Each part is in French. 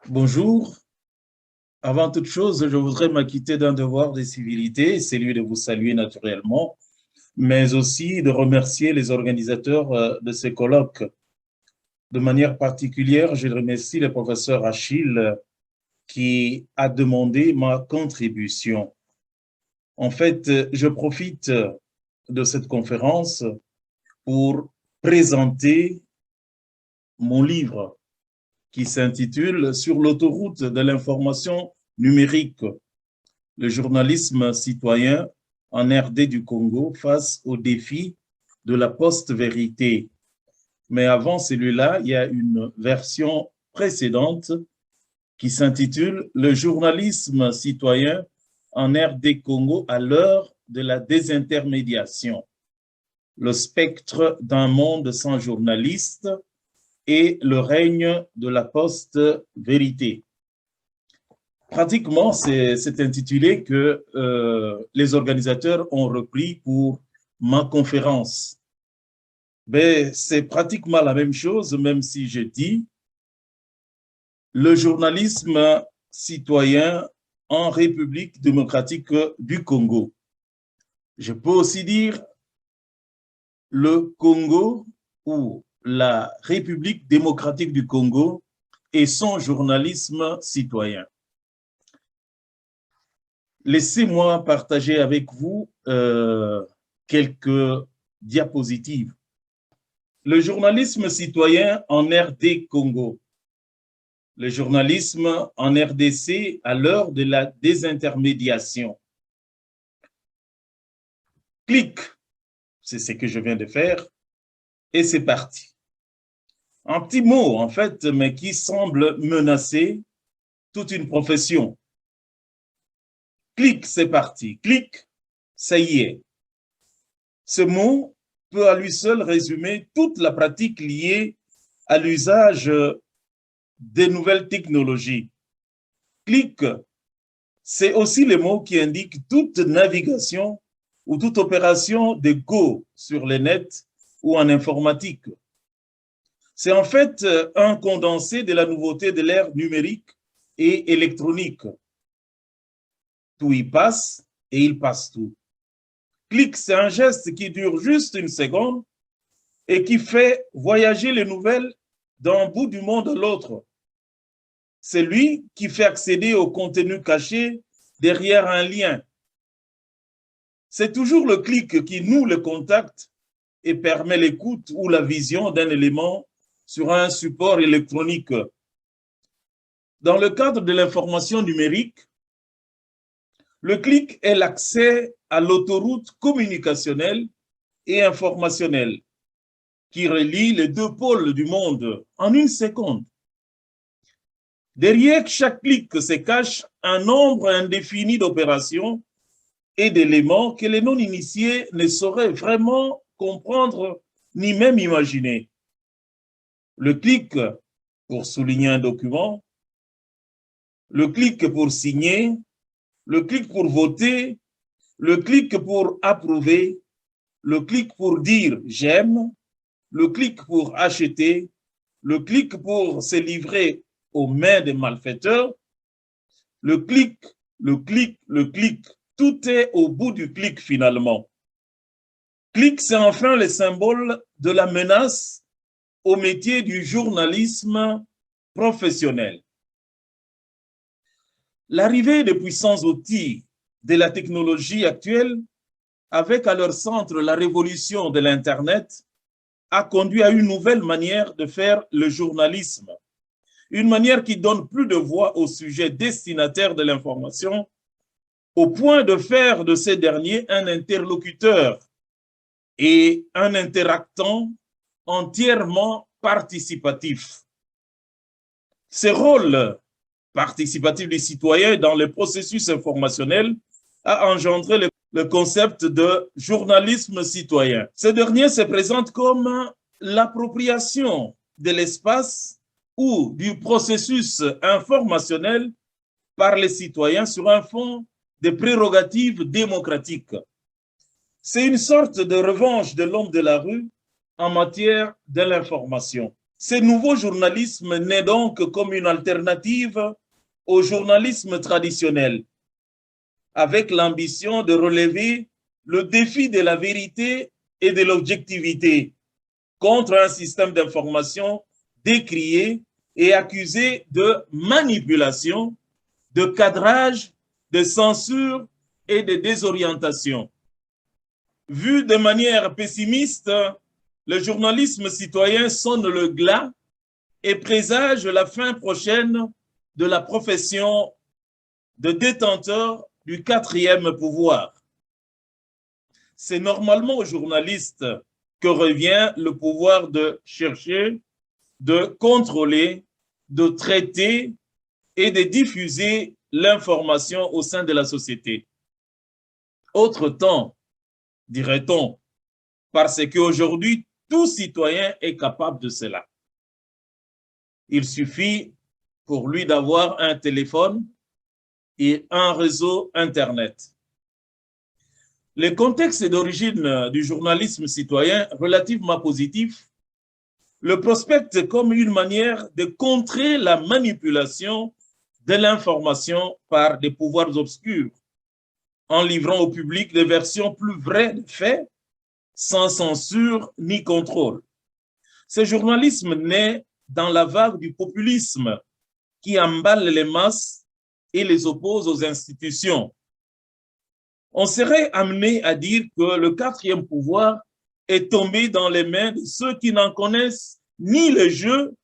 Bonjour. Avant toute chose, je voudrais m'acquitter d'un devoir de civilité, celui de vous saluer naturellement, mais aussi de remercier les organisateurs de ces colloques. De manière particulière, je remercie le professeur Achille qui a demandé ma contribution. En fait, je profite de cette conférence pour présenter mon livre qui s'intitule Sur l'autoroute de l'information numérique, le journalisme citoyen en RD du Congo face aux défis de la post-vérité. Mais avant celui-là, il y a une version précédente qui s'intitule Le journalisme citoyen en RD Congo à l'heure de la désintermédiation, le spectre d'un monde sans journalistes et le règne de la post-vérité. Pratiquement, c'est intitulé que les organisateurs ont repris pour ma conférence. Mais c'est pratiquement la même chose, même si je dis le journalisme citoyen en République démocratique du Congo. Je peux aussi dire le Congo ou la République démocratique du Congo et son journalisme citoyen. Laissez-moi partager avec vous quelques diapositives. Le journalisme citoyen en RD Congo. Le journalisme en RDC à l'heure de la désintermédiation. Clic, c'est ce que je viens de faire, et c'est parti. Un petit mot, en fait, mais qui semble menacer toute une profession. Clic, c'est parti. Clic, ça y est. Ce mot peut à lui seul résumer toute la pratique liée à l'usage des nouvelles technologies. Clic, c'est aussi le mot qui indique toute navigation ou toute opération de Go sur le net ou en informatique. C'est en fait un condensé de la nouveauté de l'ère numérique et électronique. Tout y passe et il passe tout. Clic, c'est un geste qui dure juste une seconde et qui fait voyager les nouvelles d'un bout du monde à l'autre. C'est lui qui fait accéder au contenu caché derrière un lien. C'est toujours le clic qui noue le contact et permet l'écoute ou la vision d'un élément sur un support électronique. Dans le cadre de l'information numérique, le clic est l'accès à l'autoroute communicationnelle et informationnelle qui relie les deux pôles du monde en une seconde. Derrière chaque clic se cache un nombre indéfini d'opérations et d'éléments que les non-initiés ne sauraient vraiment comprendre ni même imaginer. Le clic pour souligner un document, le clic pour signer, le clic pour voter, le clic pour approuver, le clic pour dire j'aime, le clic pour acheter, le clic pour se livrer aux mains des malfaiteurs, le clic, le clic, le clic, tout est au bout du clic finalement. Clic, c'est enfin le symbole de la menace au métier du journalisme professionnel. L'arrivée des puissants outils de la technologie actuelle, avec à leur centre la révolution de l'Internet, a conduit à une nouvelle manière de faire le journalisme. Une manière qui donne plus de voix aux sujets destinataires de l'information, au point de faire de ces derniers un interlocuteur et un interactant entièrement participatif. Ce rôle participatif des citoyens dans le processus informationnel a engendré le concept de journalisme citoyen. Ce dernier se présente comme l'appropriation de l'espace ou du processus informationnel par les citoyens sur un fond de prérogatives démocratiques. C'est une sorte de revanche de l'homme de la rue en matière de l'information. Ce nouveau journalisme naît donc comme une alternative au journalisme traditionnel, avec l'ambition de relever le défi de la vérité et de l'objectivité contre un système d'information décrié et accusé de manipulation, de cadrage, de censure et de désorientation. Vu de manière pessimiste, le journalisme citoyen sonne le glas et présage la fin prochaine de la profession de détenteur du quatrième pouvoir. C'est normalement aux journalistes que revient le pouvoir de chercher, de contrôler, de traiter et de diffuser l'information au sein de la société. Autre temps, dirait-on, parce qu'aujourd'hui, tout citoyen est capable de cela. Il suffit pour lui d'avoir un téléphone et un réseau Internet. Le contexte d'origine du journalisme citoyen relativement positif le prospecte comme une manière de contrer la manipulation de l'information par des pouvoirs obscurs, en livrant au public des versions plus vraies des faits, sans censure ni contrôle. Ce journalisme naît dans la vague du populisme qui emballe les masses et les oppose aux institutions. On serait amené à dire que le quatrième pouvoir est tombé dans les mains de ceux qui n'en connaissent ni le jeu,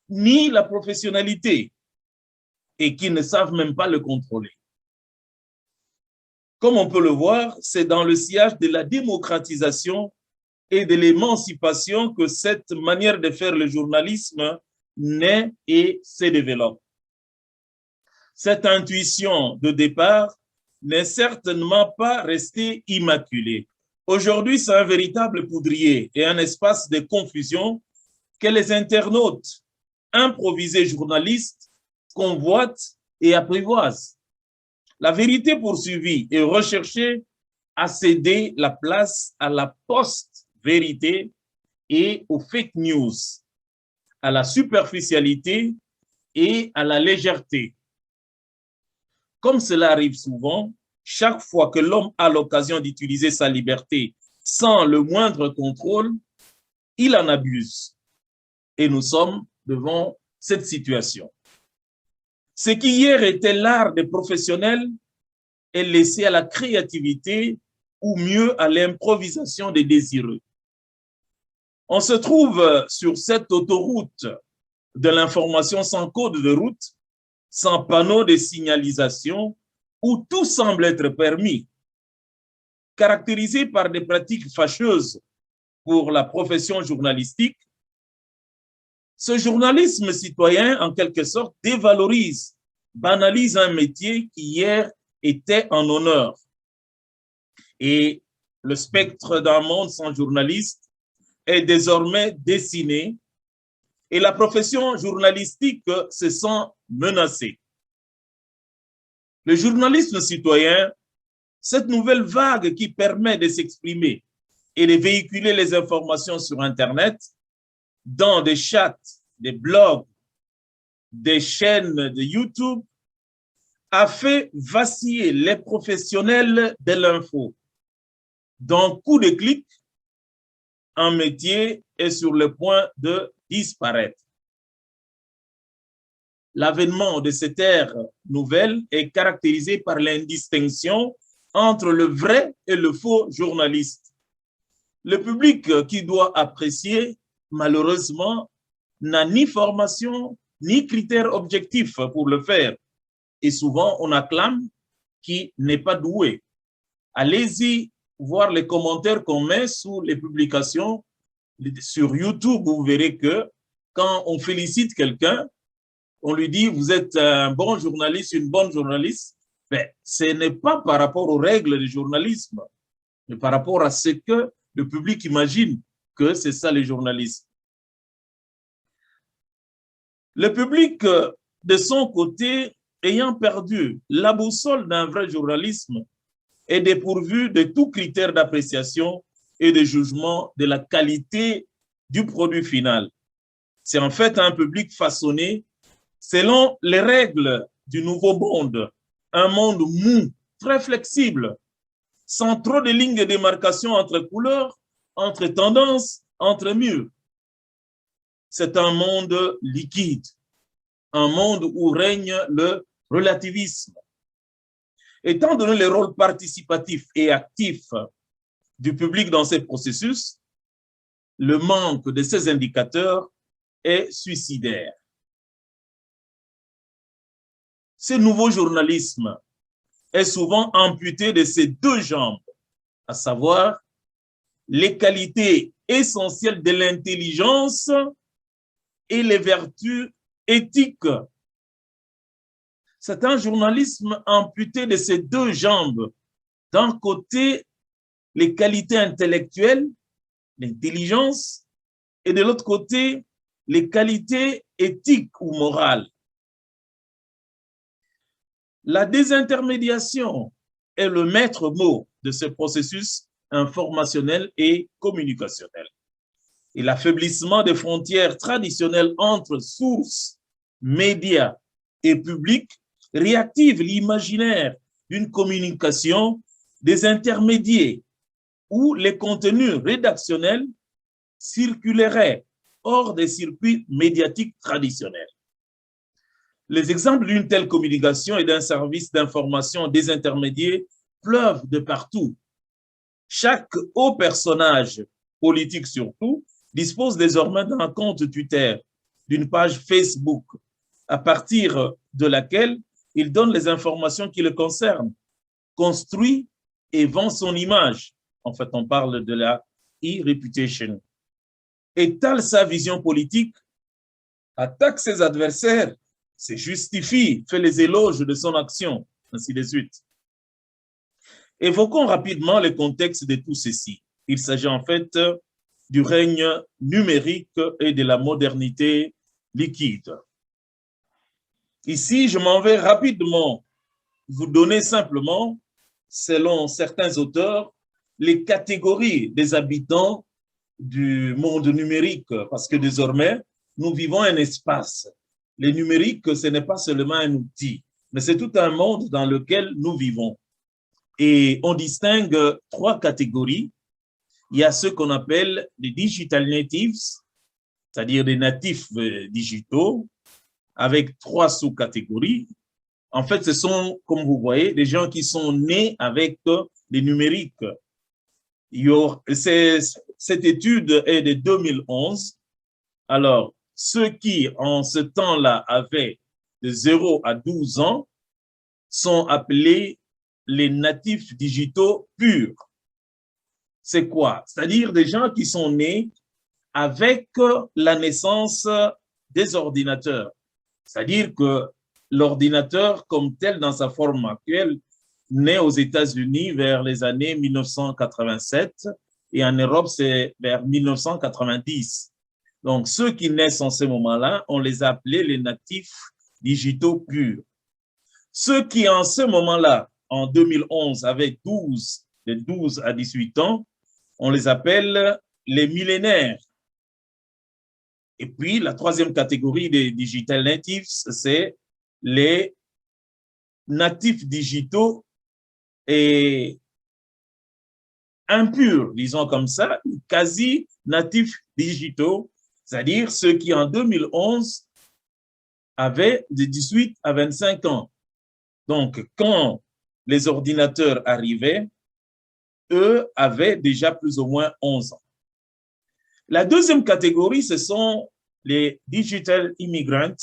ni la professionnalité, et qui ne savent même pas le contrôler. Comme on peut le voir, c'est dans le sillage de la démocratisation et de l'émancipation que cette manière de faire le journalisme naît et se développe. Cette intuition de départ n'est certainement pas restée immaculée. Aujourd'hui, c'est un véritable poudrier et un espace de confusion que les internautes, improvisés journalistes, convoitent et apprivoisent. La vérité poursuivie et recherchée a cédé la place à la post-vérité et aux fake news, à la superficialité et à la légèreté. Comme cela arrive souvent, chaque fois que l'homme a l'occasion d'utiliser sa liberté sans le moindre contrôle, il en abuse. Et nous sommes devant cette situation. Ce qui hier était l'art des professionnels est laissé à la créativité ou mieux à l'improvisation des désireux. On se trouve sur cette autoroute de l'information sans code de route, sans panneau de signalisation, où tout semble être permis, caractérisé par des pratiques fâcheuses pour la profession journalistique. Ce journalisme citoyen, en quelque sorte, dévalorise, banalise un métier qui hier était en honneur. Et le spectre d'un monde sans journaliste est désormais dessiné et la profession journalistique se sent menacée. Le journalisme citoyen, cette nouvelle vague qui permet de s'exprimer et de véhiculer les informations sur Internet, dans des chats, des blogs, des chaînes de YouTube, a fait vaciller les professionnels de l'info. D'un coup de clic, un métier est sur le point de disparaître. L'avènement de cette ère nouvelle est caractérisé par l'indistinction entre le vrai et le faux journaliste. Le public qui doit apprécier, malheureusement, n'a ni formation ni critères objectifs pour le faire. Et souvent, on acclame qui n'est pas doué. Allez-y voir les commentaires qu'on met sous les publications sur YouTube. Vous verrez que quand on félicite quelqu'un, on lui dit « vous êtes un bon journaliste, une bonne journaliste », mais ce n'est pas par rapport aux règles du journalisme, mais par rapport à ce que le public imagine que c'est ça les journalistes. Le public, de son côté, ayant perdu la boussole d'un vrai journalisme, est dépourvu de tout critère d'appréciation et de jugement de la qualité du produit final. C'est en fait un public façonné selon les règles du nouveau monde, un monde mou, très flexible, sans trop de lignes de démarcation entre couleurs, entre tendances, entre murs. C'est un monde liquide, un monde où règne le relativisme. Étant donné le rôle participatif et actif du public dans ces processus, le manque de ces indicateurs est suicidaire. Ce nouveau journalisme est souvent amputé de ses deux jambes, à savoir les qualités essentielles de l'intelligence et les vertus éthiques. C'est un journalisme amputé de ses deux jambes. D'un côté, les qualités intellectuelles, l'intelligence, et de l'autre côté, les qualités éthiques ou morales. La désintermédiation est le maître mot de ce processus informationnel et communicationnel. Et l'affaiblissement des frontières traditionnelles entre sources, médias et publics réactive l'imaginaire d'une communication désintermédiée où les contenus rédactionnels circuleraient hors des circuits médiatiques traditionnels. Les exemples d'une telle communication et d'un service d'information désintermédié pleuvent de partout. Chaque haut personnage, politique surtout, dispose désormais d'un compte Twitter, d'une page Facebook, à partir de laquelle il donne les informations qui le concernent, construit et vend son image. En fait, on parle de la e-reputation. Étale sa vision politique, attaque ses adversaires, se justifie, fait les éloges de son action, ainsi de suite. Évoquons rapidement le contexte de tout ceci. Il s'agit en fait du règne numérique et de la modernité liquide. Ici, je m'en vais rapidement vous donner simplement, selon certains auteurs, les catégories des habitants du monde numérique, parce que désormais, nous vivons un espace. Le numérique, ce n'est pas seulement un outil, mais c'est tout un monde dans lequel nous vivons. Et on distingue trois catégories. Il y a ceux qu'on appelle les digital natives, c'est-à-dire des natifs digitaux, avec trois sous-catégories. En fait, ce sont, comme vous voyez, des gens qui sont nés avec les numériques. Cette étude est de 2011. Alors, ceux qui, en ce temps-là, avaient de 0 à 12 ans sont appelés les natifs digitaux purs. C'est quoi? C'est-à-dire des gens qui sont nés avec la naissance des ordinateurs. C'est-à-dire que l'ordinateur comme tel dans sa forme actuelle naît aux États-Unis vers les années 1987 et en Europe c'est vers 1990. Donc ceux qui naissent en ce moment-là, on les a appelés les natifs digitaux purs. Ceux qui en ce moment-là, en 2011, avaient de 12 à 18 ans, on les appelle les millénaires. Et puis, la troisième catégorie des digital natives, c'est les natifs digitaux et impurs, disons comme ça, quasi natifs digitaux, c'est-à-dire ceux qui en 2011 avaient de 18 à 25 ans. Donc, quand les ordinateurs arrivaient, eux avaient déjà plus ou moins 11 ans. La deuxième catégorie, ce sont les digital immigrants,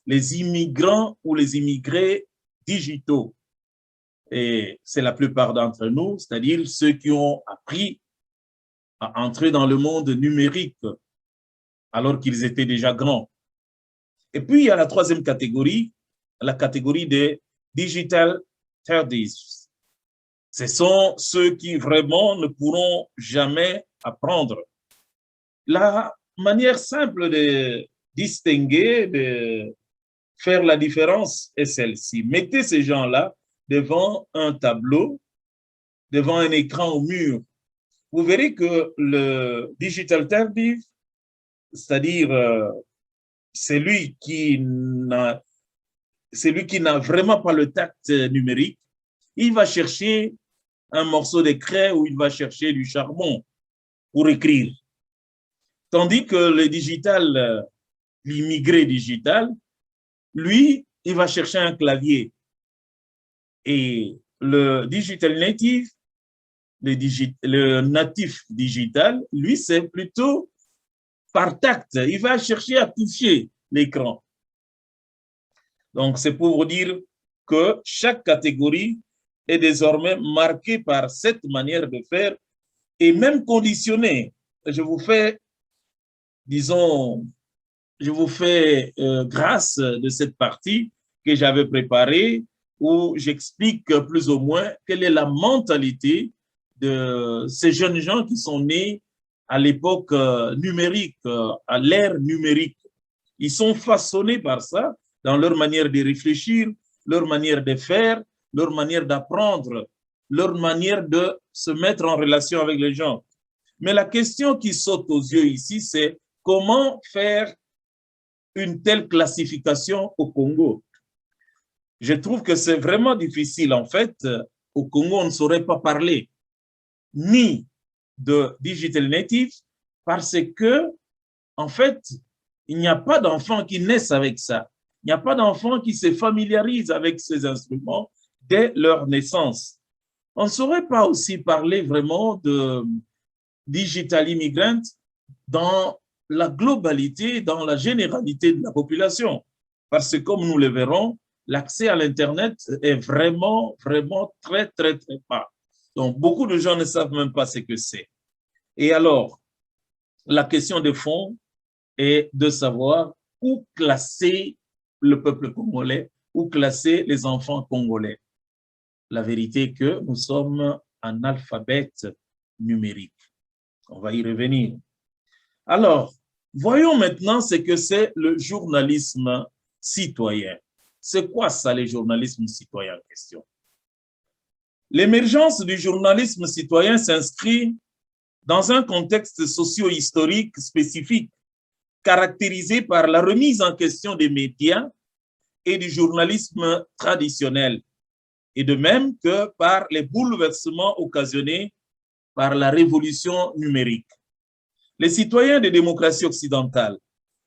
les immigrants ou les immigrés digitaux. Et c'est la plupart d'entre nous, c'est-à-dire ceux qui ont appris à entrer dans le monde numérique alors qu'ils étaient déjà grands. Et puis, il y a la troisième catégorie, la catégorie des digital tardies. Ce sont ceux qui vraiment ne pourront jamais apprendre. La manière simple de distinguer, de faire la différence est celle-ci. Mettez ces gens-là devant un tableau, devant un écran au mur. Vous verrez que le digital tardif, c'est-à-dire celui qui n'a vraiment pas le tact numérique, il va chercher un morceau de craie ou il va chercher du charbon pour écrire. Tandis que le digital, l'immigré digital, lui, il va chercher un clavier. Et le digital native, le natif digital, lui, c'est plutôt par tact. Il va chercher à toucher l'écran. Donc, c'est pour vous dire que chaque catégorie est désormais marquée par cette manière de faire et même conditionnée. Je vous fais, disons, grâce de cette partie que j'avais préparée où j'explique plus ou moins quelle est la mentalité de ces jeunes gens qui sont nés à l'époque numérique, à l'ère numérique. Ils sont façonnés par ça dans leur manière de réfléchir, leur manière de faire, leur manière d'apprendre, leur manière de se mettre en relation avec les gens. Mais la question qui saute aux yeux ici, c'est comment faire une telle classification au Congo? Je trouve que c'est vraiment difficile. En fait, au Congo, on ne saurait pas parler ni de digital native parce que, en fait, il n'y a pas d'enfants qui naissent avec ça. Il n'y a pas d'enfants qui se familiarisent avec ces instruments dès leur naissance. On ne saurait pas aussi parler vraiment de digital immigrant dans la globalité, dans la généralité de la population. Parce que, comme nous le verrons, l'accès à l'Internet est vraiment, vraiment très, très, très bas. Donc, beaucoup de gens ne savent même pas ce que c'est. Et alors, la question de fond est de savoir où classer le peuple congolais, où classer les enfants congolais. La vérité est que nous sommes un alphabet numérique. On va y revenir. Alors, voyons maintenant ce que c'est le journalisme citoyen. C'est quoi ça, le journalisme citoyen en question? L'émergence du journalisme citoyen s'inscrit dans un contexte socio-historique spécifique, caractérisé par la remise en question des médias et du journalisme traditionnel, et de même que par les bouleversements occasionnés par la révolution numérique. Les citoyens des démocraties occidentales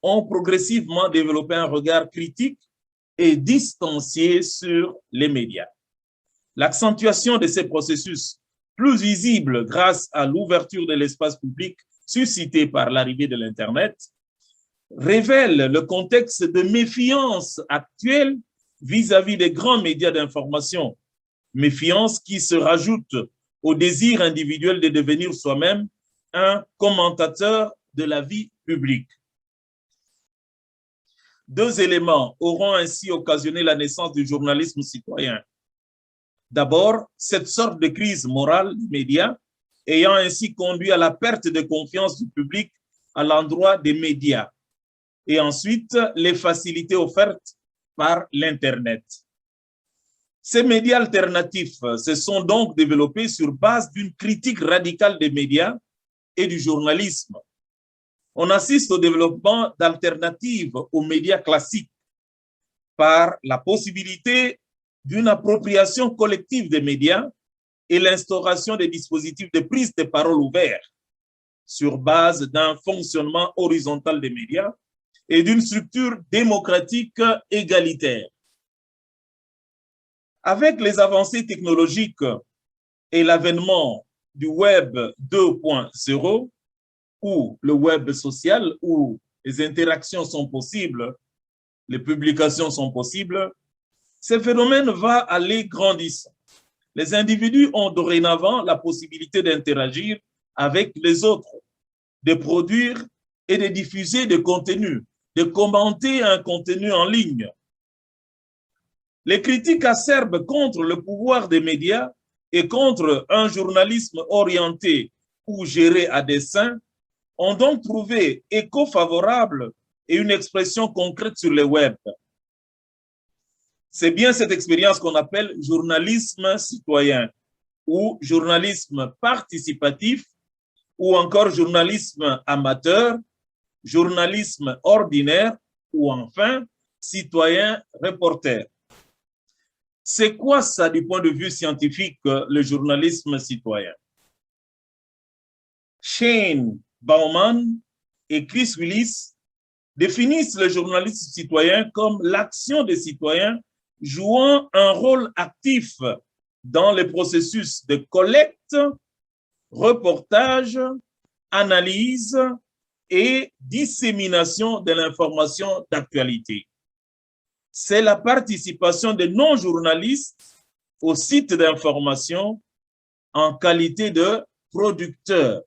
ont progressivement développé un regard critique et distancié sur les médias. L'accentuation de ces processus, plus visible grâce à l'ouverture de l'espace public suscitée par l'arrivée de l'Internet, révèle le contexte de méfiance actuelle vis-à-vis des grands médias d'information, méfiance qui se rajoute au désir individuel de devenir soi-même un commentateur de la vie publique. Deux éléments auront ainsi occasionné la naissance du journalisme citoyen. D'abord, cette sorte de crise morale des médias ayant ainsi conduit à la perte de confiance du public à l'endroit des médias. Et ensuite, les facilités offertes par l'Internet. Ces médias alternatifs se sont donc développés sur base d'une critique radicale des médias et du journalisme. On assiste au développement d'alternatives aux médias classiques par la possibilité d'une appropriation collective des médias et l'instauration des dispositifs de prise de parole ouverts sur base d'un fonctionnement horizontal des médias et d'une structure démocratique égalitaire. Avec les avancées technologiques et l'avènement du Web 2.0, où le web social, où les interactions sont possibles, les publications sont possibles, ce phénomène va aller grandissant. Les individus ont dorénavant la possibilité d'interagir avec les autres, de produire et de diffuser des contenus, de commenter un contenu en ligne. Les critiques acerbes contre le pouvoir des médias et contre un journalisme orienté ou géré à dessein ont donc trouvé écho favorable et une expression concrète sur le web. C'est bien cette expérience qu'on appelle journalisme citoyen ou journalisme participatif ou encore journalisme amateur, journalisme ordinaire ou enfin citoyen reporter. C'est quoi ça du point de vue scientifique, le journalisme citoyen? Shane Bauman et Chris Willis définissent le journalisme citoyen comme l'action des citoyens jouant un rôle actif dans les processus de collecte, reportage, analyse et dissémination de l'information d'actualité. C'est la participation des non-journalistes au site d'information en qualité de producteurs.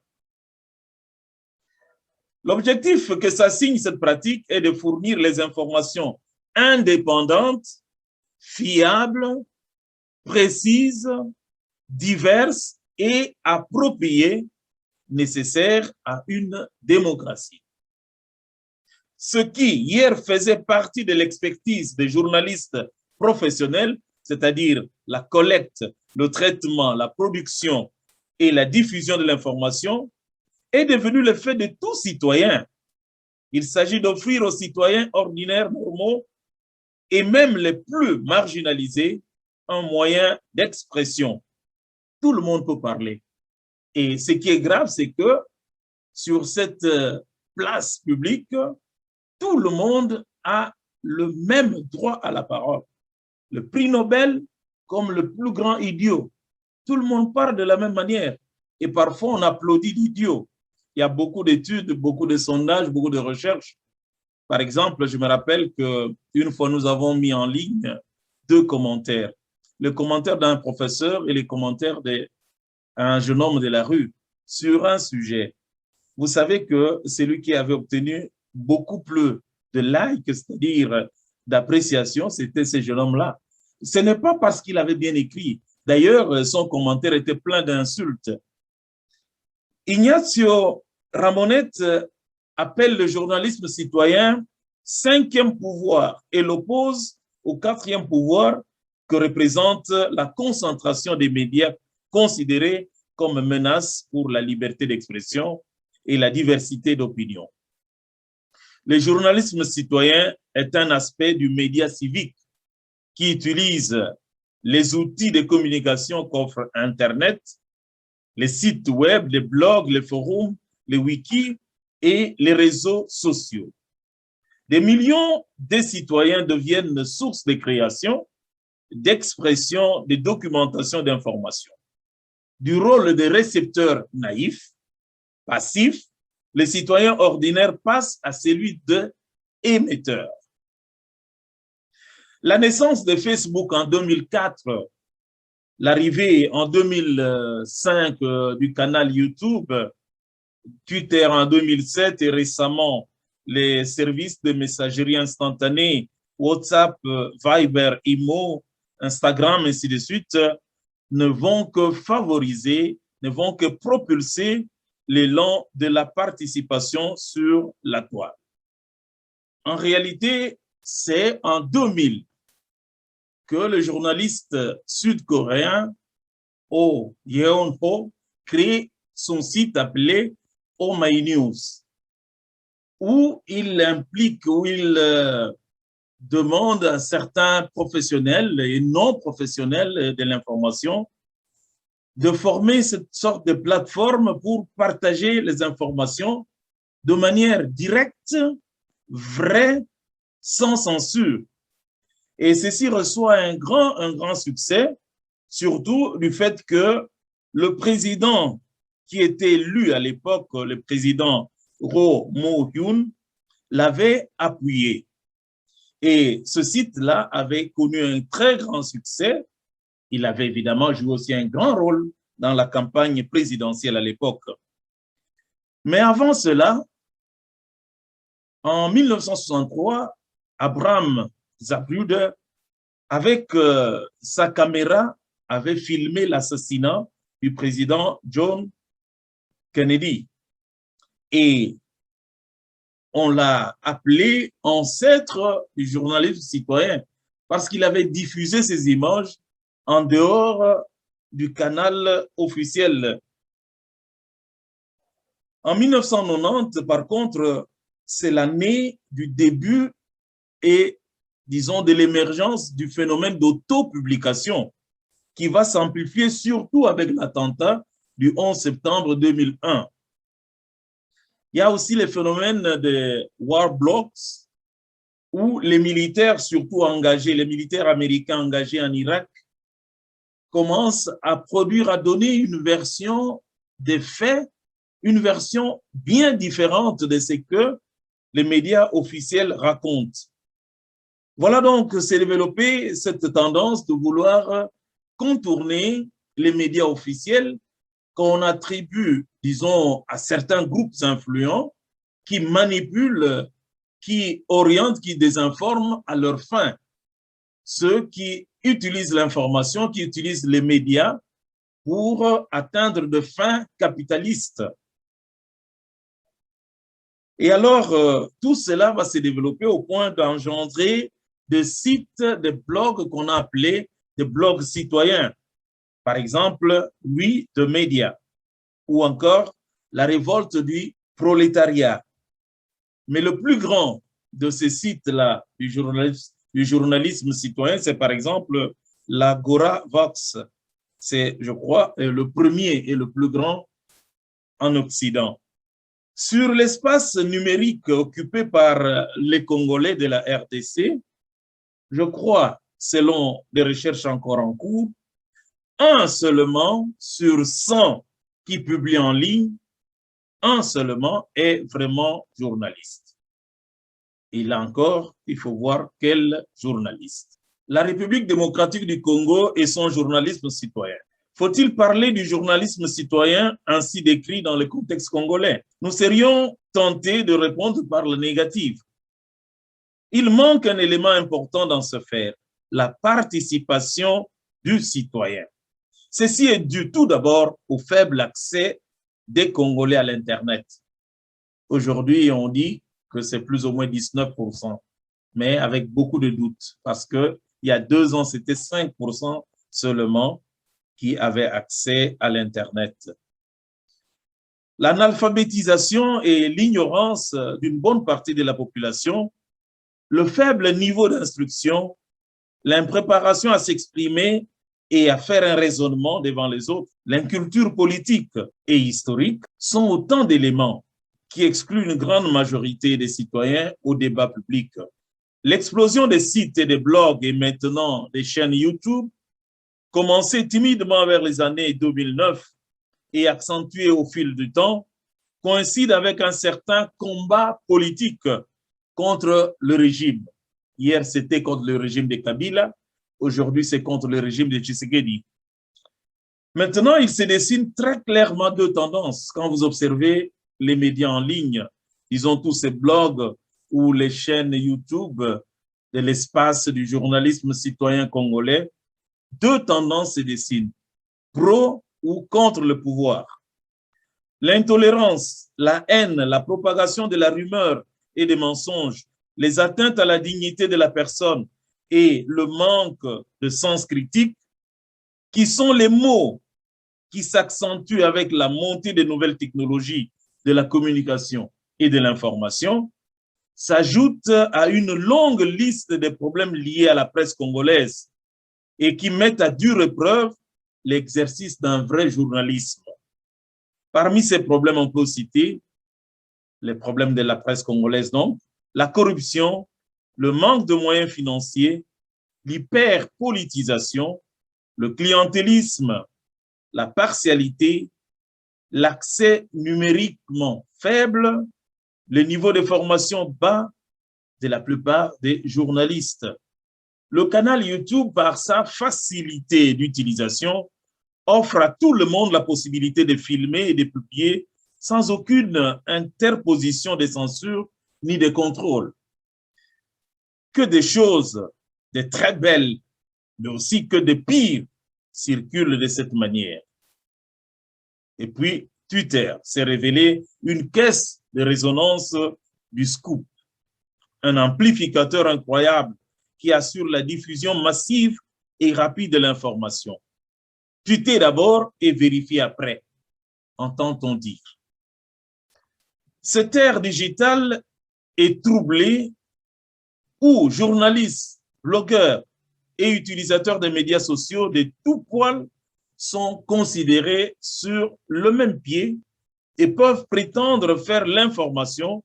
L'objectif que s'assigne cette pratique est de fournir les informations indépendantes, fiables, précises, diverses et appropriées nécessaires à une démocratie. Ce qui, hier, faisait partie de l'expertise des journalistes professionnels, c'est-à-dire la collecte, le traitement, la production et la diffusion de l'information, est devenu le fait de tout citoyen. Il s'agit d'offrir aux citoyens ordinaires, normaux et même les plus marginalisés un moyen d'expression. Tout le monde peut parler. Et ce qui est grave, c'est que sur cette place publique, tout le monde a le même droit à la parole. Le prix Nobel comme le plus grand idiot. Tout le monde parle de la même manière. Et parfois, on applaudit l'idiot. Il y a beaucoup d'études, beaucoup de sondages, beaucoup de recherches. Par exemple, je me rappelle qu'une fois, nous avons mis en ligne 2 commentaires. Le commentaire d'un professeur et les commentaires d'un jeune homme de la rue sur un sujet. Vous savez que celui qui avait obtenu beaucoup plus de likes, c'est-à-dire d'appréciation, c'était ce jeune homme-là. Ce n'est pas parce qu'il avait bien écrit. D'ailleurs, son commentaire était plein d'insultes. Ignacio Ramonet appelle le journalisme citoyen 5e pouvoir et l'oppose au 4e pouvoir que représente la concentration des médias considérés comme menace pour la liberté d'expression et la diversité d'opinion. Le journalisme citoyen est un aspect du média civique qui utilise les outils de communication qu'offre Internet, les sites web, les blogs, les forums, les wikis et les réseaux sociaux. Des millions de citoyens deviennent source de création, d'expression, de documentation d'informations. Du rôle de récepteur naïf, passif, les citoyens ordinaires passent à celui d'émetteur. La naissance de Facebook en 2004, l'arrivée en 2005 du canal YouTube, Twitter en 2007 et récemment les services de messagerie instantanée, WhatsApp, Viber, Imo, Instagram, ainsi de suite, ne vont que favoriser, ne vont que propulser l'élan de la participation sur la toile. En réalité, c'est en 2000 que le journaliste sud-coréen Oh Yeon-ho crée son site appelé Oh My News, où il implique, où il demande à certains professionnels et non professionnels de l'information de former cette sorte de plateforme pour partager les informations de manière directe, vraie, sans censure. Et ceci reçoit un grand succès, surtout du fait que le président qui était élu à l'époque, le président Roh Moo-hyun, l'avait appuyé. Et ce site-là avait connu un très grand succès. Il avait évidemment joué aussi un grand rôle dans la campagne présidentielle à l'époque. Mais avant cela, en 1963, Abraham Zapruder, avec sa caméra, avait filmé l'assassinat du président John Kennedy. Et on l'a appelé ancêtre du journalisme citoyen parce qu'il avait diffusé ces images en dehors du canal officiel. En 1990, par contre, c'est l'année du début et, disons, de l'émergence du phénomène d'autopublication qui va s'amplifier surtout avec l'attentat du 11 septembre 2001. Il y a aussi le phénomène des war blocks où les militaires, surtout engagés, les militaires américains engagés en Irak, commencent à produire, à donner une version des faits, une version bien différente de ce que les médias officiels racontent. Voilà donc s'est développée cette tendance de vouloir contourner les médias officiels qu'on attribue, disons, à certains groupes influents qui manipulent, qui orientent, qui désinforment à leur fin. Ceux qui utilisent l'information, qui utilisent les médias pour atteindre des fins capitalistes. Et alors, tout cela va se développer au point d'engendrer des sites, des blogs qu'on a appelés des blogs citoyens. Par exemple, Oui de Média, ou encore la révolte du prolétariat. Mais le plus grand de ces sites-là du journalisme citoyen, c'est par exemple l'Agora Vox. C'est, je crois, le premier et le plus grand en Occident. Sur l'espace numérique occupé par les Congolais de la RDC, je crois, selon des recherches encore en cours, un seulement sur 100 qui publie en ligne, un seulement est vraiment journaliste. Et là encore, il faut voir quel journaliste. La République démocratique du Congo et son journalisme citoyen. Faut-il parler du journalisme citoyen ainsi décrit dans le contexte congolais? Nous serions tentés de répondre par le négatif. Il manque un élément important dans ce faire, la participation du citoyen. Ceci est dû tout d'abord au faible accès des Congolais à l'Internet. Aujourd'hui, on dit que c'est plus ou moins 19%, mais avec beaucoup de doutes, parce qu'il y a 2 ans, c'était 5% seulement qui avaient accès à l'Internet. L'analphabétisation et l'ignorance d'une bonne partie de la population, le faible niveau d'instruction, l'impréparation à s'exprimer et à faire un raisonnement devant les autres, l'inculture politique et historique sont autant d'éléments qui excluent une grande majorité des citoyens au débat public. L'explosion des sites et des blogs et maintenant des chaînes YouTube, commencée timidement vers les années 2009 et accentuée au fil du temps, coïncide avec un certain combat politique contre le régime. Hier, c'était contre le régime de Kabila. Aujourd'hui, c'est contre le régime de Tshisekedi. Maintenant, il se dessine très clairement 2 tendances. Quand vous observez les médias en ligne, disons tous ces blogs ou les chaînes YouTube de l'espace du journalisme citoyen congolais, 2 tendances se dessinent, pro ou contre le pouvoir. L'intolérance, la haine, la propagation de la rumeur et des mensonges, les atteintes à la dignité de la personne et le manque de sens critique, qui sont les mots qui s'accentuent avec la montée des nouvelles technologies de la communication et de l'information, s'ajoutent à une longue liste de problèmes liés à la presse congolaise et qui mettent à dure épreuve l'exercice d'un vrai journalisme. Parmi ces problèmes, on peut citer les problèmes de la presse congolaise, donc, la corruption, le manque de moyens financiers, l'hyperpolitisation, le clientélisme, la partialité, l'accès numériquement faible, le niveau de formation bas de la plupart des journalistes. Le canal YouTube, par sa facilité d'utilisation, offre à tout le monde la possibilité de filmer et de publier sans aucune interposition de censure ni de contrôle. Que des choses de très belles, mais aussi que de pires circulent de cette manière. Et puis, Twitter s'est révélé une caisse de résonance du scoop, un amplificateur incroyable qui assure la diffusion massive et rapide de l'information. Tweeter d'abord et vérifier après, entend-on dire. Cette ère digitale est troublée où journalistes, blogueurs et utilisateurs des médias sociaux de tout poil sont considérés sur le même pied et peuvent prétendre faire l'information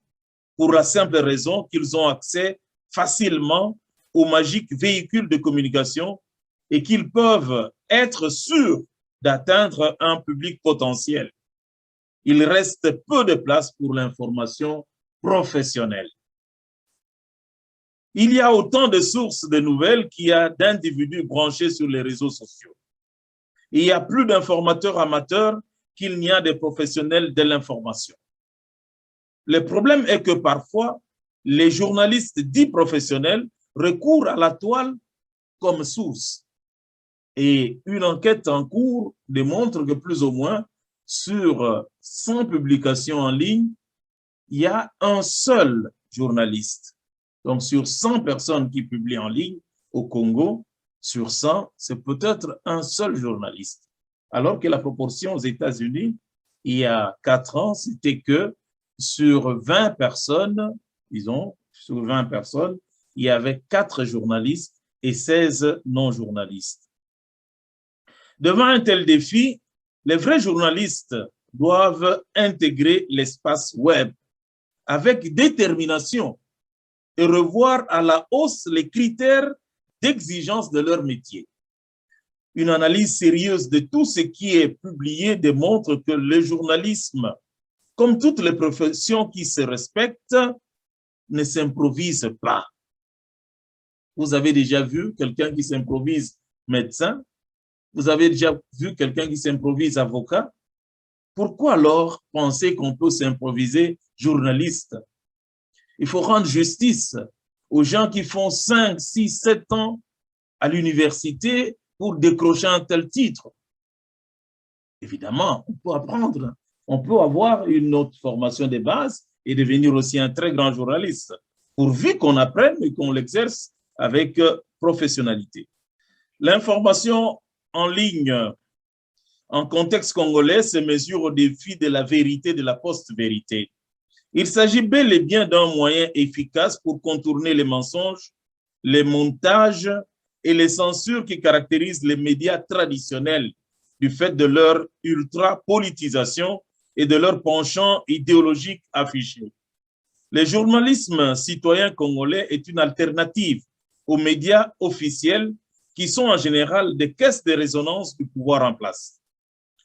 pour la simple raison qu'ils ont accès facilement aux magiques véhicules de communication et qu'ils peuvent être sûrs d'atteindre un public potentiel. Il reste peu de place pour l'information professionnelle. Il y a autant de sources de nouvelles qu'il y a d'individus branchés sur les réseaux sociaux. Il y a plus d'informateurs amateurs qu'il n'y a de professionnels de l'information. Le problème est que parfois, les journalistes dits professionnels recourent à la toile comme source. Et une enquête en cours démontre que plus ou moins sur 100 publications en ligne, il y a un seul journaliste. Donc, sur 100 personnes qui publient en ligne au Congo, sur 100, c'est peut-être un seul journaliste. Alors que la proportion aux États-Unis, il y a 4 ans, c'était que sur 20 personnes, disons, sur 20 personnes, il y avait 4 journalistes et 16 non-journalistes. Devant un tel défi, les vrais journalistes doivent intégrer l'espace web avec détermination et revoir à la hausse les critères d'exigence de leur métier. Une analyse sérieuse de tout ce qui est publié démontre que le journalisme, comme toutes les professions qui se respectent, ne s'improvise pas. Vous avez déjà vu quelqu'un qui s'improvise médecin? Vous avez déjà vu quelqu'un qui s'improvise avocat? Pourquoi alors penser qu'on peut s'improviser journaliste? Il faut rendre justice aux gens qui font 5, 6, 7 ans à l'université pour décrocher un tel titre. Évidemment, on peut apprendre, on peut avoir une autre formation de base et devenir aussi un très grand journaliste, pourvu qu'on apprenne et qu'on l'exerce avec professionnalité. L'information en ligne en contexte congolais se mesure au défi de la vérité, de la post-vérité. Il s'agit bel et bien d'un moyen efficace pour contourner les mensonges, les montages et les censures qui caractérisent les médias traditionnels du fait de leur ultra-politisation et de leur penchant idéologique affiché. Le journalisme citoyen congolais est une alternative aux médias officiels qui sont en général des caisses de résonance du pouvoir en place.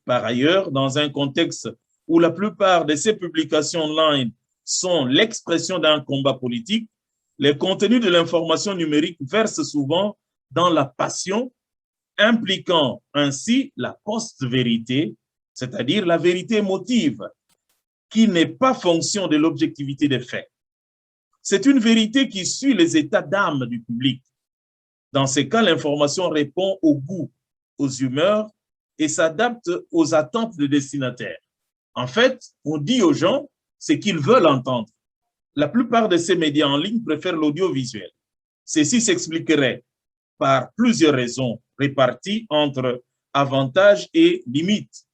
Par ailleurs, dans un contexte où la plupart de ces publications online sont l'expression d'un combat politique, les contenus de l'information numérique versent souvent dans la passion, impliquant ainsi la post-vérité, c'est-à-dire la vérité émotive, qui n'est pas fonction de l'objectivité des faits. C'est une vérité qui suit les états d'âme du public. Dans ces cas, l'information répond au goût, aux humeurs et s'adapte aux attentes des destinataires. En fait, on dit aux gens ce qu'ils veulent entendre. La plupart de ces médias en ligne préfèrent l'audiovisuel. Ceci s'expliquerait par plusieurs raisons réparties entre avantages et limites.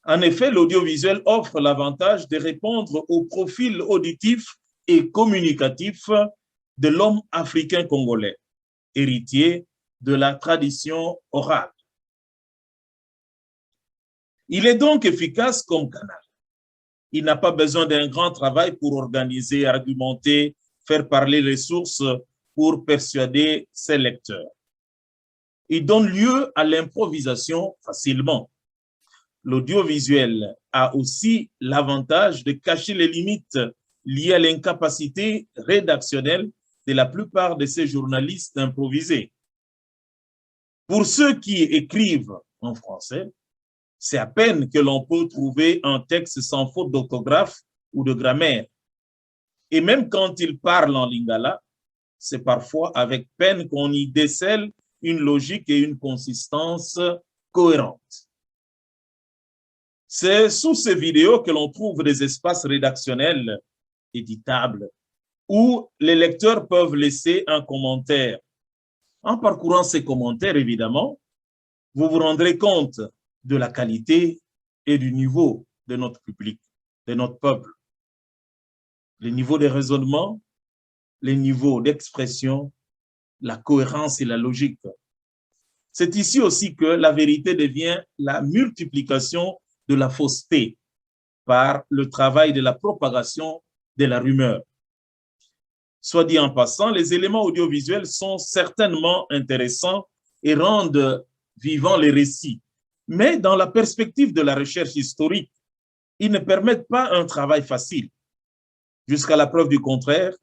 En effet, l'audiovisuel offre l'avantage de répondre au profil auditif et communicatif de l'homme africain congolais, héritier de la tradition orale. Il est donc efficace comme canal. Il n'a pas besoin d'un grand travail pour organiser, argumenter, faire parler les sources pour persuader ses lecteurs. Il donne lieu à l'improvisation facilement. L'audiovisuel a aussi l'avantage de cacher les limites liées à l'incapacité rédactionnelle de la plupart de ces journalistes improvisés. Pour ceux qui écrivent en français, c'est à peine que l'on peut trouver un texte sans faute d'orthographe ou de grammaire. Et même quand ils parlent en lingala, c'est parfois avec peine qu'on y décèle une logique et une consistance cohérentes. C'est sous ces vidéos que l'on trouve des espaces rédactionnels éditables où les lecteurs peuvent laisser un commentaire. En parcourant ces commentaires, évidemment, vous vous rendrez compte de la qualité et du niveau de notre public, de notre peuple. Le niveau de raisonnement, les niveaux d'expression, la cohérence et la logique. C'est ici aussi que la vérité devient la multiplication de la fausseté par le travail de la propagation de la rumeur. Soit dit en passant, les éléments audiovisuels sont certainement intéressants et rendent vivants les récits. Mais dans la perspective de la recherche historique, ils ne permettent pas un travail facile. Jusqu'à la preuve du contraire,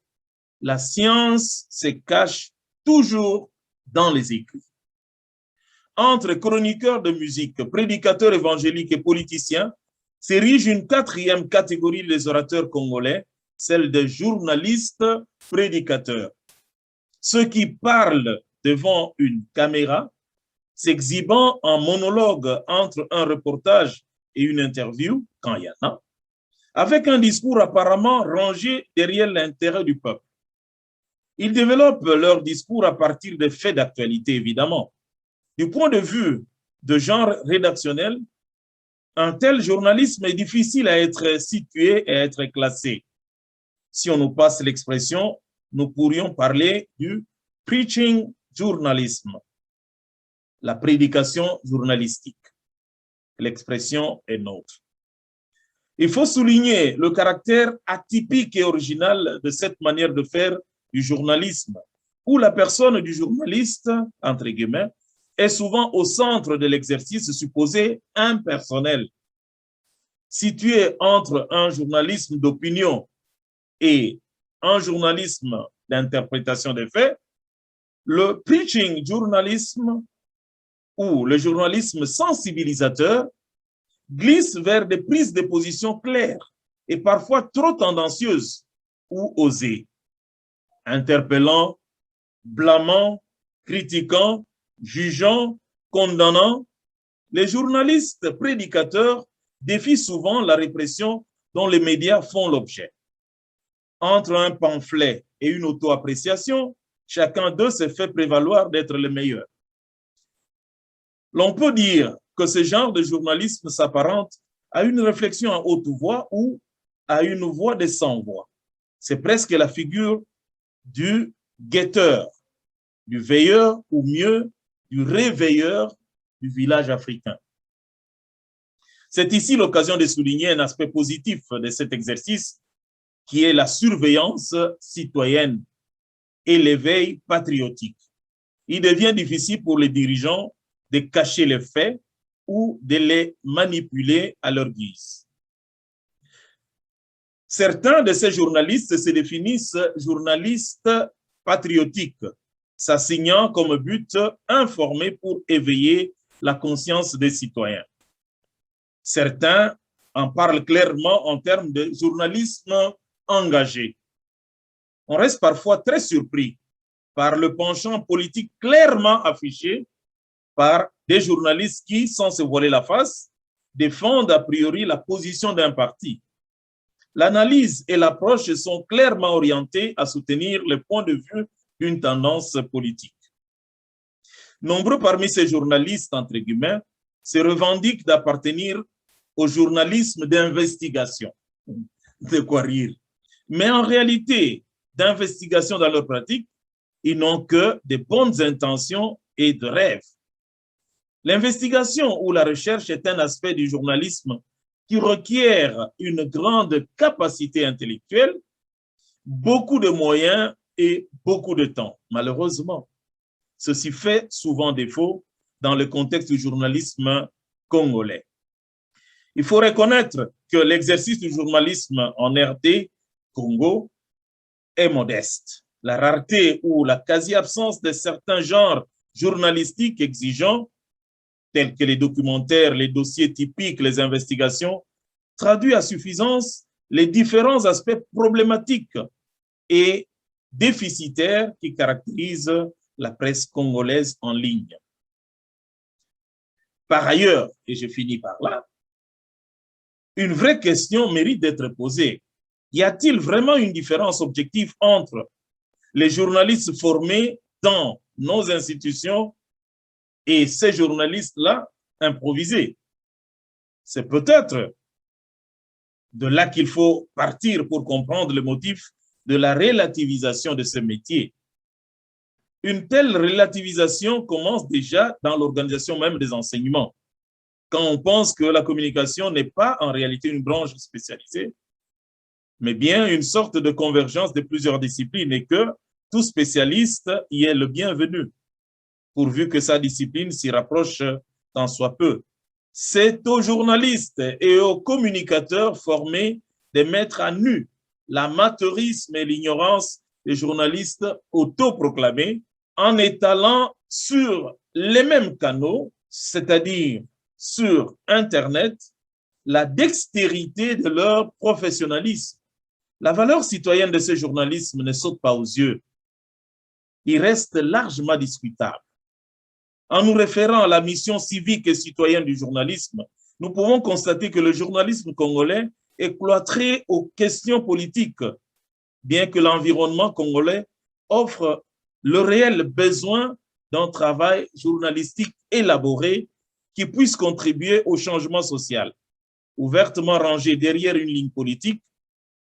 la science se cache toujours dans les écrits. Entre chroniqueurs de musique, prédicateurs évangéliques et politiciens, s'érige une quatrième catégorie des orateurs congolais, celle des journalistes prédicateurs. Ceux qui parlent devant une caméra, s'exhibant en monologue entre un reportage et une interview, quand il y en a, avec un discours apparemment rangé derrière l'intérêt du peuple. Ils développent leur discours à partir des faits d'actualité, évidemment. Du point de vue de genre rédactionnel, un tel journalisme est difficile à être situé et à être classé. Si on nous passe l'expression, nous pourrions parler du preaching journalisme, la prédication journalistique. L'expression est nôtre. Il faut souligner le caractère atypique et original de cette manière de faire du journalisme, où la personne du journaliste, entre guillemets, est souvent au centre de l'exercice supposé impersonnel. Situé entre un journalisme d'opinion et un journalisme d'interprétation des faits, le preaching journalisme ou le journalisme sensibilisateur glisse vers des prises de position claires et parfois trop tendancieuses ou osées, interpellant, blâmant, critiquant, jugeant, condamnant. Les journalistes prédicateurs défient souvent la répression dont les médias font l'objet. Entre un pamphlet et une auto-appréciation, chacun d'eux se fait prévaloir d'être le meilleur. L'on peut dire que ce genre de journalisme s'apparente à une réflexion à haute voix ou à une voix de sans-voix. C'est presque la figure du guetteur, du veilleur ou mieux, du réveilleur du village africain. C'est ici l'occasion de souligner un aspect positif de cet exercice qui est la surveillance citoyenne et l'éveil patriotique. Il devient difficile pour les dirigeants de cacher les faits ou de les manipuler à leur guise. Certains de ces journalistes se définissent journalistes patriotiques, s'assignant comme but informer pour éveiller la conscience des citoyens. Certains en parlent clairement en termes de journalisme engagé. On reste parfois très surpris par le penchant politique clairement affiché par des journalistes qui, sans se voiler la face, défendent a priori la position d'un parti. L'analyse et l'approche sont clairement orientées à soutenir le point de vue d'une tendance politique. Nombreux parmi ces journalistes, entre guillemets, se revendiquent d'appartenir au journalisme d'investigation. De quoi rire. Mais en réalité, d'investigation dans leur pratique, ils n'ont que de bonnes intentions et de rêves. L'investigation ou la recherche est un aspect du journalisme qui requiert une grande capacité intellectuelle, beaucoup de moyens et beaucoup de temps. Malheureusement, ceci fait souvent défaut dans le contexte du journalisme congolais. Il faut reconnaître que l'exercice du journalisme en RD Congo est modeste. La rareté ou la quasi-absence de certains genres journalistiques exigeants, tels que les documentaires, les dossiers typiques, les investigations, traduit à suffisance les différents aspects problématiques et déficitaires qui caractérisent la presse congolaise en ligne. Par ailleurs, et je finis par là, une vraie question mérite d'être posée. Y a-t-il vraiment une différence objective entre les journalistes formés dans nos institutions et ces journalistes-là improvisés? C'est peut-être de là qu'il faut partir pour comprendre le motif de la relativisation de ce métier. Une telle relativisation commence déjà dans l'organisation même des enseignements. Quand on pense que la communication n'est pas en réalité une branche spécialisée, mais bien une sorte de convergence de plusieurs disciplines et que tout spécialiste y est le bienvenu, pourvu que sa discipline s'y rapproche tant soit peu. C'est aux journalistes et aux communicateurs formés de mettre à nu l'amateurisme et l'ignorance des journalistes autoproclamés en étalant sur les mêmes canaux, c'est-à-dire sur Internet, la dextérité de leur professionnalisme. La valeur citoyenne de ce journalisme ne saute pas aux yeux. Il reste largement discutable. En nous référant à la mission civique et citoyenne du journalisme, nous pouvons constater que le journalisme congolais est cloîtré aux questions politiques, bien que l'environnement congolais offre le réel besoin d'un travail journalistique élaboré qui puisse contribuer au changement social, ouvertement rangé derrière une ligne politique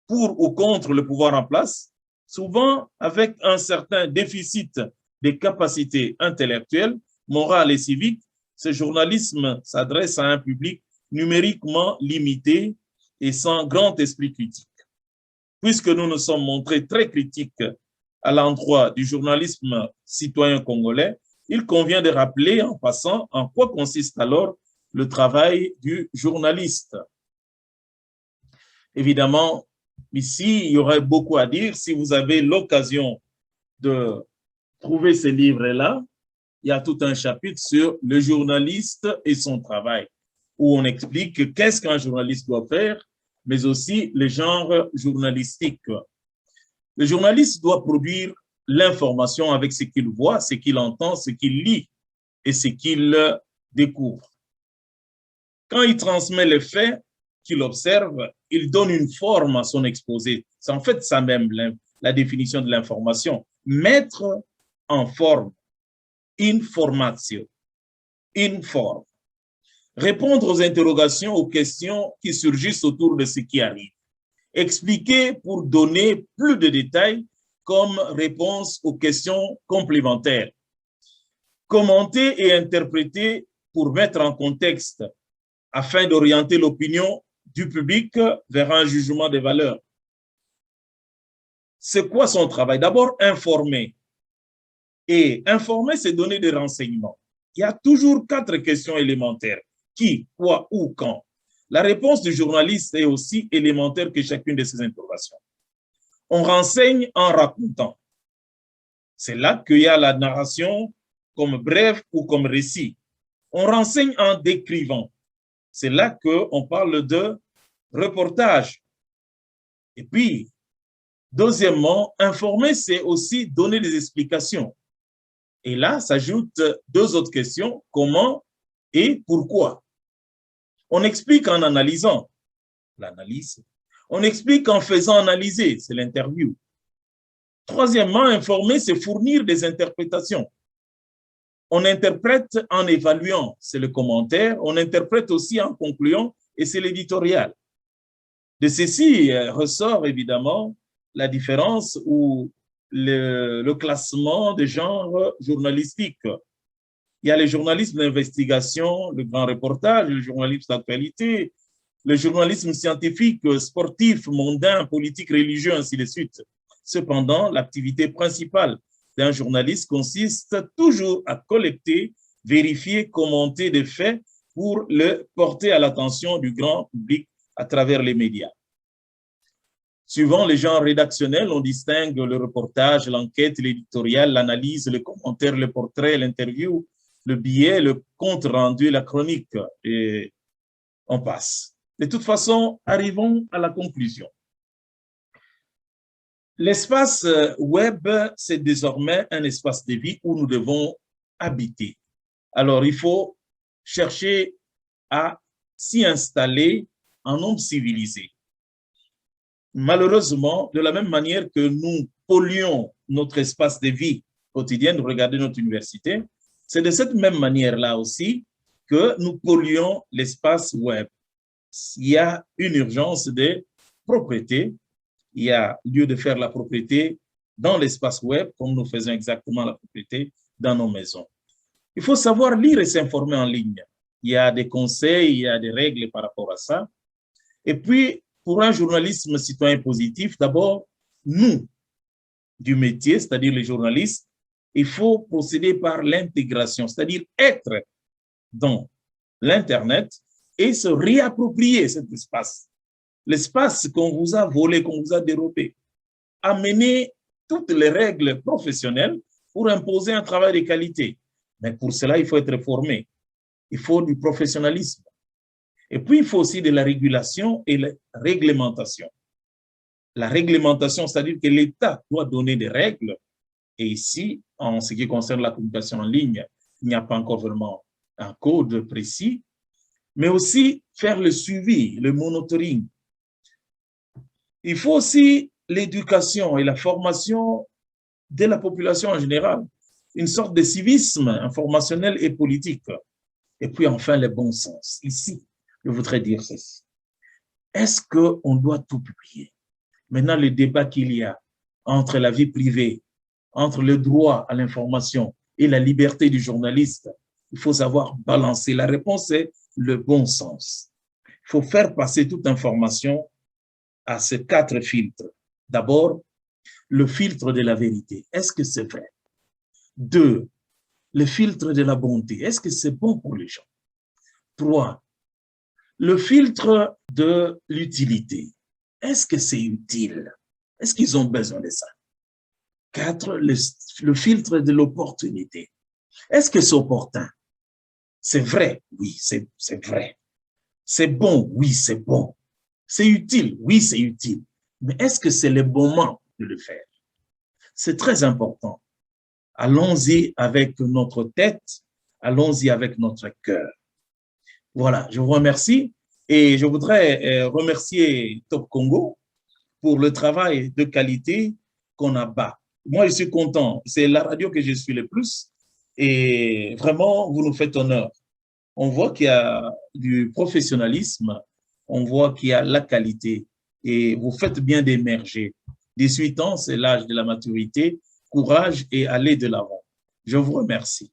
pour ou contre le pouvoir en place, souvent avec un certain déficit des capacités intellectuelles, morales et civiques. Ce journalisme s'adresse à un public numériquement limité et sans grand esprit critique. Puisque nous nous sommes montrés très critiques à l'endroit du journalisme citoyen congolais, il convient de rappeler en passant en quoi consiste alors le travail du journaliste. Évidemment, ici, il y aurait beaucoup à dire. Si vous avez l'occasion de trouver ces livres-là, il y a tout un chapitre sur le journaliste et son travail, où on explique qu'est-ce qu'un journaliste doit faire, mais aussi le genre journalistique. Le journaliste doit produire l'information avec ce qu'il voit, ce qu'il entend, ce qu'il lit et ce qu'il découvre. Quand il transmet les faits qu'il observe, il donne une forme à son exposé. C'est en fait ça même la définition de l'information. Mettre en forme, informatio, informe. Répondre aux interrogations, aux questions qui surgissent autour de ce qui arrive. Expliquer pour donner plus de détails comme réponse aux questions complémentaires. Commenter et interpréter pour mettre en contexte afin d'orienter l'opinion du public vers un jugement des valeurs. C'est quoi son travail? D'abord, informer. Et informer, c'est donner des renseignements. Il y a toujours 4 questions élémentaires. Qui, quoi, où, quand? La réponse du journaliste est aussi élémentaire que chacune de ces interrogations. On renseigne en racontant. C'est là qu'il y a la narration comme brève ou comme récit. On renseigne en décrivant. C'est là qu'on parle de reportage. Et puis, deuxièmement, informer, c'est aussi donner des explications. Et là, s'ajoutent 2 autres questions, comment et pourquoi. On explique en analysant, l'analyse. On explique en faisant analyser, c'est l'interview. Troisièmement, informer, c'est fournir des interprétations. On interprète en évaluant, c'est le commentaire. On interprète aussi en concluant, et c'est l'éditorial. De ceci ressort évidemment la différence ou le classement des genres journalistiques. Il y a le journalisme d'investigation, le grand reportage, le journalisme d'actualité, le journalisme scientifique, sportif, mondain, politique, religieux, ainsi de suite. Cependant, l'activité principale d'un journaliste consiste toujours à collecter, vérifier, commenter des faits pour le porter à l'attention du grand public à travers les médias. Suivant les genres rédactionnels, on distingue le reportage, l'enquête, l'éditorial, l'analyse, le commentaire, le portrait, l'interview, le billet, le compte rendu, la chronique, et on passe. De toute façon, arrivons à la conclusion. L'espace web, c'est désormais un espace de vie où nous devons habiter. Alors, il faut chercher à s'y installer en homme civilisé. Malheureusement, de la même manière que nous polluons notre espace de vie quotidienne, regardez notre université, c'est de cette même manière-là aussi que nous polluons l'espace web. Il y a une urgence de propriété il y a lieu de faire la propriété dans l'espace web, comme nous faisons exactement la propriété dans nos maisons. Il faut savoir lire et s'informer en ligne. Il y a des conseils, il y a des règles par rapport à ça. Et puis, pour un journalisme citoyen positif, d'abord, nous, du métier, c'est-à-dire les journalistes, il faut procéder par l'intégration, c'est-à-dire être dans l'Internet et se réapproprier cet espace. L'espace qu'on vous a volé, qu'on vous a dérobé. Amener toutes les règles professionnelles pour imposer un travail de qualité. Mais pour cela, il faut être formé. Il faut du professionnalisme. Et puis, il faut aussi de la régulation et la réglementation. La réglementation, c'est-à-dire que l'État doit donner des règles. Et ici, en ce qui concerne la communication en ligne, il n'y a pas encore vraiment un code précis, mais aussi faire le suivi, le monitoring. Il faut aussi l'éducation et la formation de la population en général, une sorte de civisme informationnel et politique. Et puis enfin, le bon sens. Ici, je voudrais dire ceci. Est-ce qu'on doit tout publier? Maintenant, le débat qu'il y a entre la vie privée, entre le droit à l'information et la liberté du journaliste, il faut savoir balancer. La réponse est le bon sens. Il faut faire passer toute information à ces 4 filtres. D'abord, le filtre de la vérité. Est-ce que c'est vrai? 2, le filtre de la bonté. Est-ce que c'est bon pour les gens? 3, le filtre de l'utilité. Est-ce que c'est utile? Est-ce qu'ils ont besoin de ça? 4, le filtre de l'opportunité. Est-ce que c'est opportun? C'est vrai? Oui, c'est vrai. C'est bon? Oui, c'est bon. C'est utile? Oui, c'est utile. Mais est-ce que c'est le moment de le faire? C'est très important. Allons-y avec notre tête, allons-y avec notre cœur. Voilà, je vous remercie et je voudrais remercier Top Congo pour le travail de qualité qu'on abat. Moi, je suis content. C'est la radio que je suis le plus et vraiment, vous nous faites honneur. On voit qu'il y a du professionnalisme, on voit qu'il y a la qualité et vous faites bien d'émerger. 18 ans, c'est l'âge de la maturité, courage et aller de l'avant. Je vous remercie.